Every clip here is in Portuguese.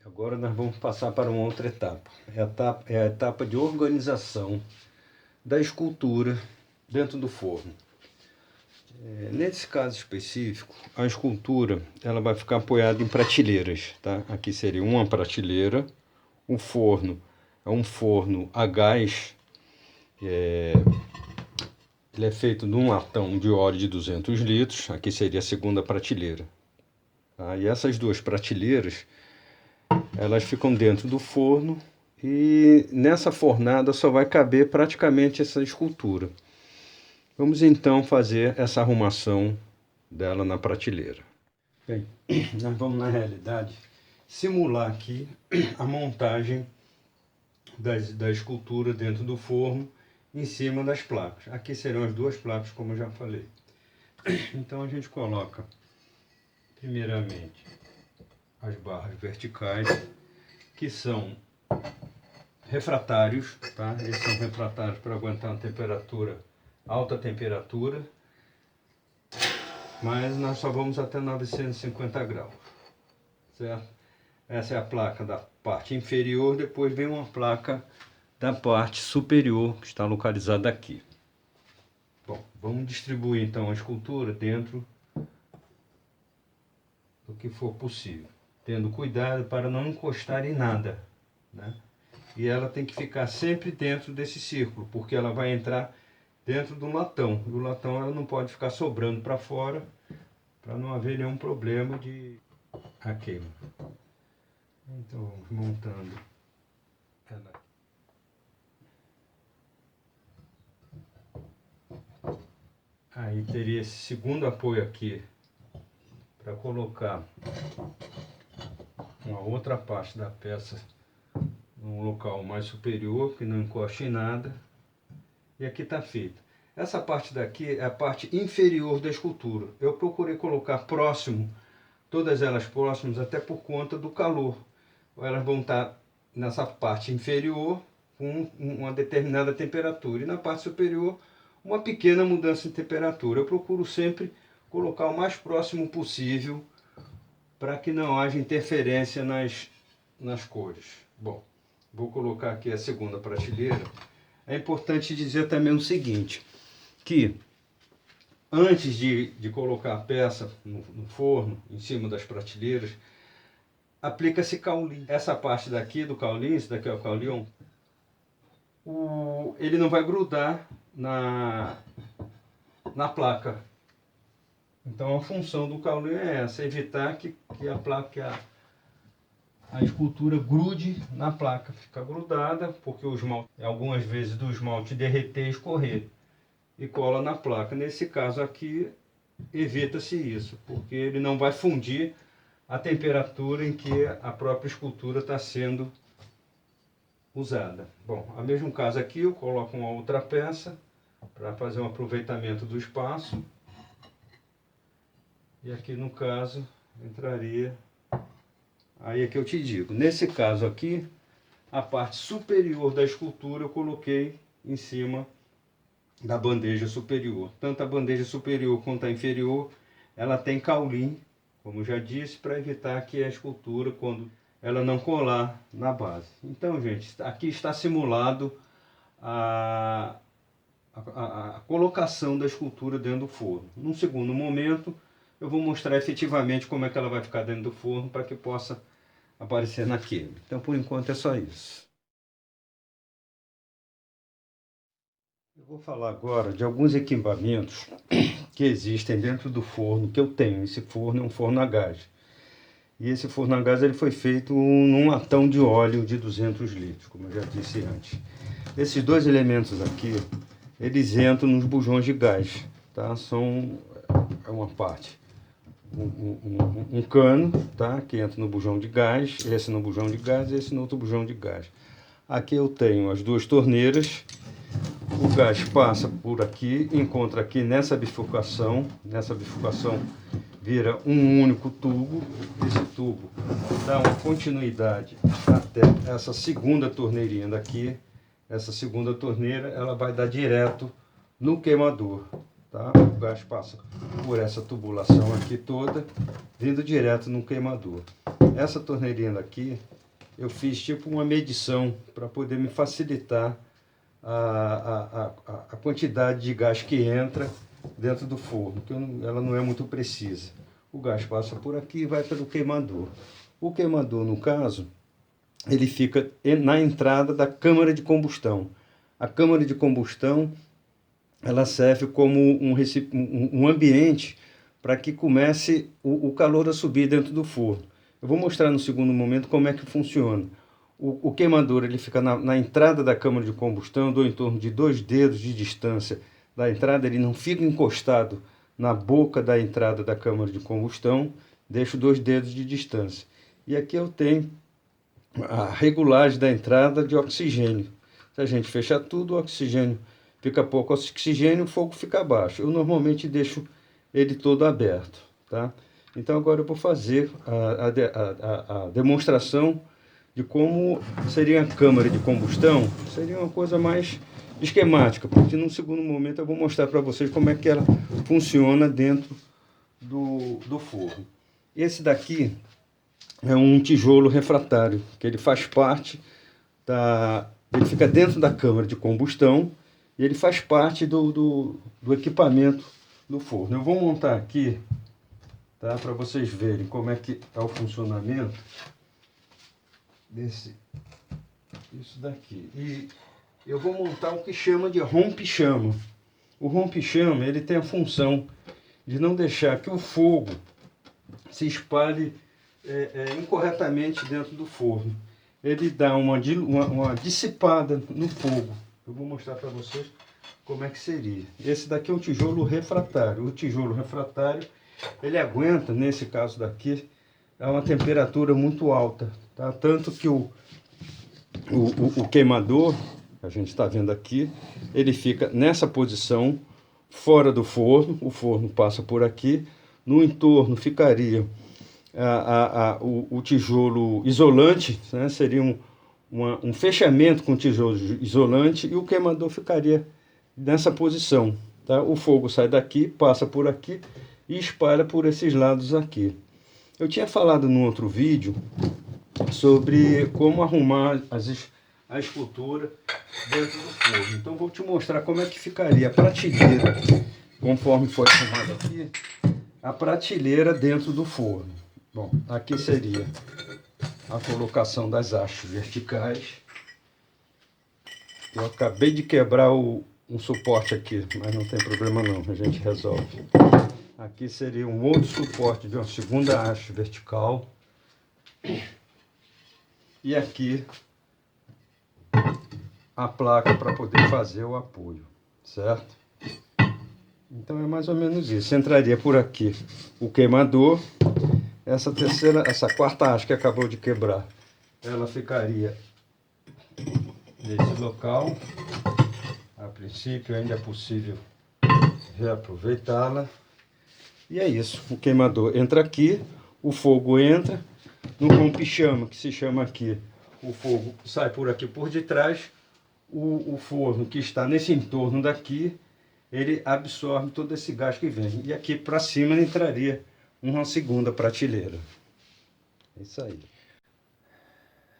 Agora nós vamos passar para uma outra etapa. É a etapa de organização da escultura dentro do forno. Nesse caso específico, a escultura ela vai ficar apoiada em prateleiras. Tá? Aqui seria uma prateleira. O forno é um forno a gás. Ele é feito de um latão de óleo de 200 litros. Aqui seria a segunda prateleira. Tá? E essas duas prateleiras, elas ficam dentro do forno e nessa fornada só vai caber praticamente essa escultura. Vamos então fazer essa arrumação dela na prateleira. Bem, nós vamos na realidade simular aqui a montagem da escultura dentro do forno em cima das placas. Aqui serão as duas placas, como eu já falei. Então a gente coloca primeiramente as barras verticais, que são refratários, tá? Eles são refratários para aguentar uma temperatura, alta temperatura, mas nós só vamos até 950 graus, certo? Essa é a placa da parte inferior, depois vem uma placa da parte superior, que está localizada aqui. Bom, vamos distribuir então a escultura dentro do que for possível, tendo cuidado para não encostar em nada, né? E ela tem que ficar sempre dentro desse círculo, porque ela vai entrar dentro do latão. E o latão ela não pode ficar sobrando para fora, para não haver nenhum problema de queima. Então vamos montando ela. Aí teria esse segundo apoio aqui para colocar uma outra parte da peça num local mais superior, que não encoste em nada. E aqui está feito. Essa parte daqui é a parte inferior da escultura. Eu procurei colocar próximo, todas elas próximas, até por conta do calor. Elas vão estar nessa parte inferior com uma determinada temperatura e na parte superior uma pequena mudança de temperatura. Eu procuro sempre colocar o mais próximo possível para que não haja interferência nas cores. Bom, vou colocar aqui a segunda prateleira. É importante dizer também o seguinte, que antes de colocar a peça no forno, em cima das prateleiras, aplica-se caulim. Essa parte daqui do caulim, esse daqui é o caulim, ele não vai grudar na placa. Então a função do caulim é essa, evitar que a escultura grude na placa, fica grudada, porque o esmalte, algumas vezes do esmalte derreter e escorrer, e cola na placa. Nesse caso aqui, evita-se isso, porque ele não vai fundir a temperatura em que a própria escultura está sendo usada. Bom, no mesmo caso aqui, eu coloco uma outra peça para fazer um aproveitamento do espaço. E aqui no caso, entraria... Aí é que eu te digo, nesse caso aqui, a parte superior da escultura eu coloquei em cima da bandeja superior. Tanto a bandeja superior quanto a inferior, ela tem caulim, como eu já disse, para evitar que a escultura, quando ela não colar na base. Então, gente, aqui está simulado a colocação da escultura dentro do forno. Num segundo momento, eu vou mostrar efetivamente como é que ela vai ficar dentro do forno para que possa aparecer na queima. Então, por enquanto, é só isso. Eu vou falar agora de alguns equipamentos que existem dentro do forno que eu tenho. Esse forno é um forno a gás. E esse forno a gás ele foi feito num latão de óleo de 200 litros, como eu já disse antes. Esses dois elementos aqui, eles entram nos bujões de gás, tá? É uma parte, um cano, tá? Que entra no bujão de gás, esse no bujão de gás e esse no outro bujão de gás. Aqui eu tenho as duas torneiras, o gás passa por aqui, encontra aqui nessa bifurcação vira um único tubo. Esse tubo dá uma continuidade até essa segunda torneirinha daqui. Essa segunda torneira ela vai dar direto no queimador, tá? O gás passa por essa tubulação aqui toda, vindo direto no queimador. Essa torneirinha daqui eu fiz tipo uma medição para poder me facilitar a quantidade de gás que entra dentro do forno, que ela não é muito precisa. O gás passa por aqui e vai pelo queimador. O queimador, no caso, ele fica na entrada da câmara de combustão. A câmara de combustão, ela serve como um ambiente para que comece o calor a subir dentro do forno. Eu vou mostrar no segundo momento como é que funciona. O queimador ele fica na entrada da câmara de combustão, eu dou em torno de 2 dedos de distância da entrada, ele não fica encostado na boca da entrada da câmara de combustão, deixo 2 dedos de distância. E aqui eu tenho a regulagem da entrada de oxigênio. Se a gente fechar tudo, o oxigênio fica pouco oxigênio, o fogo fica baixo. Eu normalmente deixo ele todo aberto, tá? Então agora eu vou fazer a demonstração de como seria a câmara de combustão. Seria uma coisa mais esquemática, porque num segundo momento eu vou mostrar para vocês como é que ela funciona dentro do forno. Esse daqui é um tijolo refratário, que ele faz parte ele fica dentro da câmara de combustão e ele faz parte do equipamento do forno. Eu vou montar aqui, tá, para vocês verem como é que é o funcionamento isso daqui. E eu vou montar o que chama de rompe-chama. O rompe-chama, ele tem a função de não deixar que o fogo se espalhe incorretamente dentro do forno. Ele dá uma dissipada no fogo. Eu vou mostrar para vocês como é que seria. Esse daqui é um tijolo refratário. O tijolo refratário, ele aguenta, nesse caso daqui, a uma temperatura muito alta, tá? Tanto que o queimador, a gente está vendo aqui, ele fica nessa posição, fora do forno, o forno passa por aqui, no entorno ficaria o tijolo isolante, né? Seria um fechamento com tijolo isolante e o queimador ficaria nessa posição, tá? O fogo sai daqui, passa por aqui e espalha por esses lados aqui. Eu tinha falado num outro vídeo sobre como arrumar a escultura dentro do forno. Então vou te mostrar como é que ficaria a prateleira, conforme foi arrumado aqui, a prateleira dentro do forno. Bom, aqui seria a colocação das hastes verticais. Eu acabei de quebrar um suporte aqui, mas não tem problema não, a gente resolve. Aqui seria um outro suporte de uma segunda haste vertical. E aqui a placa para poder fazer o apoio, certo? Então é mais ou menos isso. Entraria por aqui o queimador. Essa quarta haste que acabou de quebrar, ela ficaria nesse local. A princípio ainda é possível reaproveitá-la. E é isso, o queimador entra aqui, o fogo entra no rompe-chama, que se chama aqui, o fogo sai por aqui por detrás, o forno que está nesse entorno daqui, ele absorve todo esse gás que vem. E aqui para cima entraria uma segunda prateleira. É isso aí.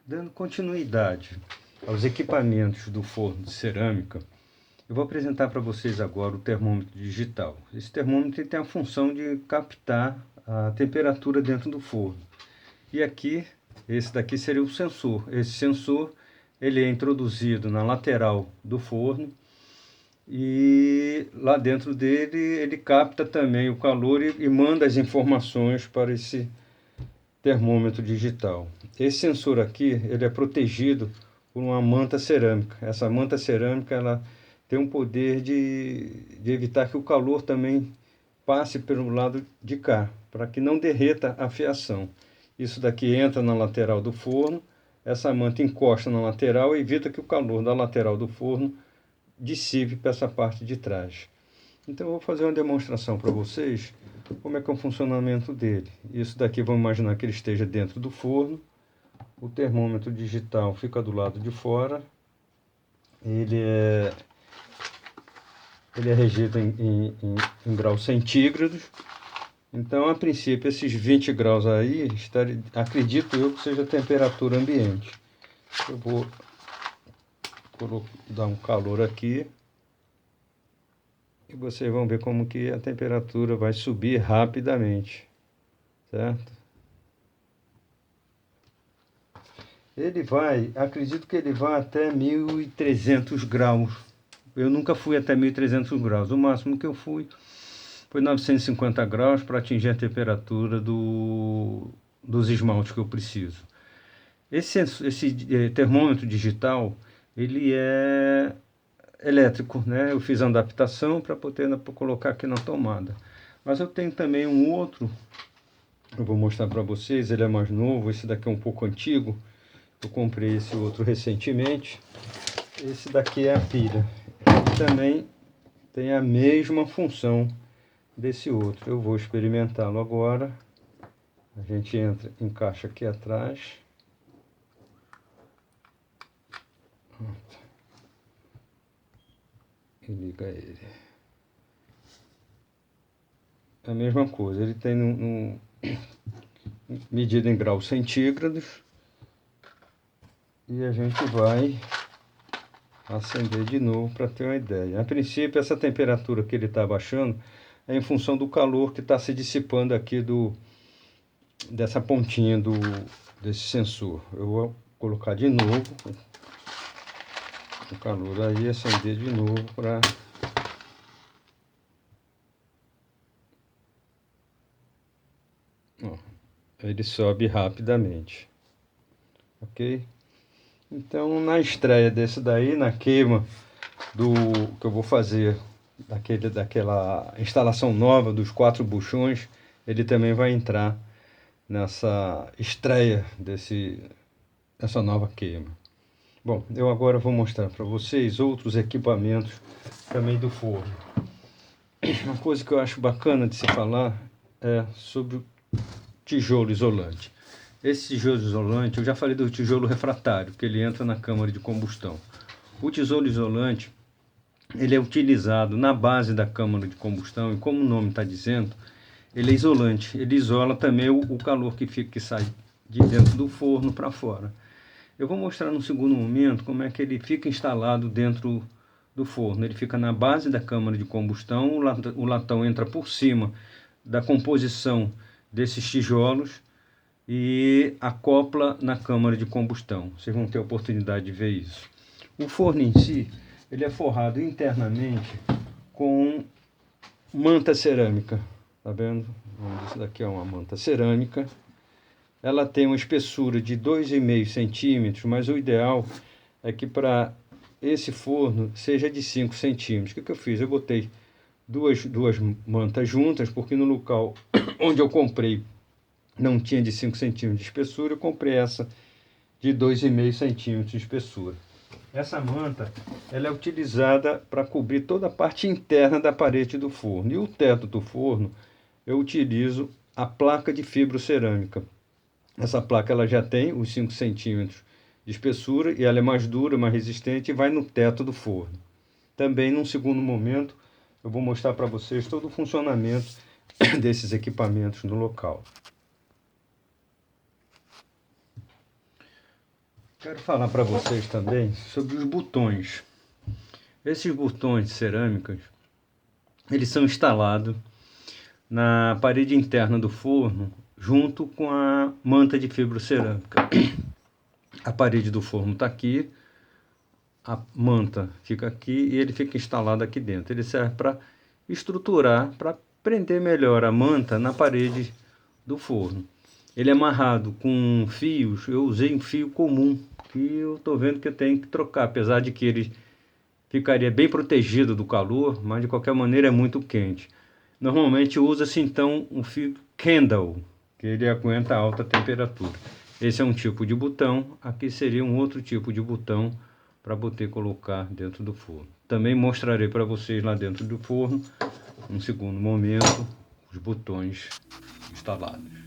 Dando continuidade aos equipamentos do forno de cerâmica, eu vou apresentar para vocês agora o termômetro digital. Esse termômetro tem a função de captar a temperatura dentro do forno. E aqui, esse daqui seria o sensor. Esse sensor, ele é introduzido na lateral do forno e lá dentro dele ele capta também o calor e manda as informações para esse termômetro digital. Esse sensor aqui, ele é protegido por uma manta cerâmica. Essa manta cerâmica, ela tem um poder de evitar que o calor também passe pelo lado de cá, para que não derreta a fiação. Isso daqui entra na lateral do forno, essa manta encosta na lateral e evita que o calor da lateral do forno dissipe para essa parte de trás. Então eu vou fazer uma demonstração para vocês como é que é o funcionamento dele. Isso daqui, vamos imaginar que ele esteja dentro do forno. O termômetro digital fica do lado de fora. Ele é regido em graus centígrados. Então, a princípio, esses 20 graus aí, acredito eu que seja a temperatura ambiente. Eu vou dar um calor aqui. E vocês vão ver como que a temperatura vai subir rapidamente, certo? Ele vai, acredito que ele vai até 1300 graus. Eu nunca fui até 1300 graus. O máximo que eu fui foi 950 graus para atingir a temperatura dos esmaltes que eu preciso. Esse termômetro digital, ele é elétrico, né? Eu fiz a adaptação para poder colocar aqui na tomada. Mas eu tenho também um outro, eu vou mostrar para vocês, ele é mais novo, esse daqui é um pouco antigo. Eu comprei esse outro recentemente. Esse daqui é a pilha. Ele também tem a mesma função desse outro. Eu vou experimentá-lo agora. A gente encaixa aqui atrás. E liga ele. É a mesma coisa, ele tem medida em graus centígrados. E a gente vai acender de novo para ter uma ideia. A princípio, essa temperatura que ele está baixando é em função do calor que está se dissipando aqui dessa pontinha desse sensor. Eu vou colocar de novo o calor aí, acender de novo para ele sobe rapidamente, ok? Então, na estreia desse daí, na queima que eu vou fazer daquela instalação nova dos 4 buchões, ele também vai entrar nessa estreia dessa nova queima. Bom, eu agora vou mostrar para vocês outros equipamentos também do forno. Uma coisa que eu acho bacana de se falar é sobre o tijolo isolante. Esse tijolo isolante, eu já falei do tijolo refratário, que ele entra na câmara de combustão. O tijolo isolante, ele é utilizado na base da câmara de combustão e, como o nome está dizendo, ele é isolante. Ele isola também o calor que sai de dentro do forno para fora. Eu vou mostrar no segundo momento como é que ele fica instalado dentro do forno. Ele fica na base da câmara de combustão, o latão entra por cima da composição desses tijolos e acopla na câmara de combustão. Vocês vão ter a oportunidade de ver isso. O forno em si, ele é forrado internamente com manta cerâmica. Tá vendo? Isso daqui é uma manta cerâmica. Ela tem uma espessura de 2,5 centímetros, mas o ideal é que para esse forno seja de 5 centímetros. O que eu fiz? Eu botei duas mantas juntas, porque no local onde eu comprei não tinha de 5 centímetros de espessura, eu comprei essa de 2,5 centímetros de espessura. Essa manta ela é utilizada para cobrir toda a parte interna da parede do forno. E o teto do forno, eu utilizo a placa de fibrocerâmica. Essa placa ela já tem os 5 centímetros de espessura e ela é mais dura, mais resistente e vai no teto do forno. Também, num segundo momento, eu vou mostrar para vocês todo o funcionamento desses equipamentos no local. Quero falar para vocês também sobre os botões. Esses botões de cerâmicas, eles são instalados na parede interna do forno, junto com a manta de fibrocerâmica. A parede do forno está aqui, a manta fica aqui e ele fica instalado aqui dentro. Ele serve para estruturar, para prender melhor a manta na parede do forno. Ele é amarrado com fios, eu usei um fio comum, que eu estou vendo que eu tenho que trocar, apesar de que ele ficaria bem protegido do calor, mas de qualquer maneira é muito quente. Normalmente usa-se então um fio Kendall, que ele aguenta alta temperatura. Esse é um tipo de botão, aqui seria um outro tipo de botão para poder colocar dentro do forno. Também mostrarei para vocês lá dentro do forno, num segundo momento, os botões instalados.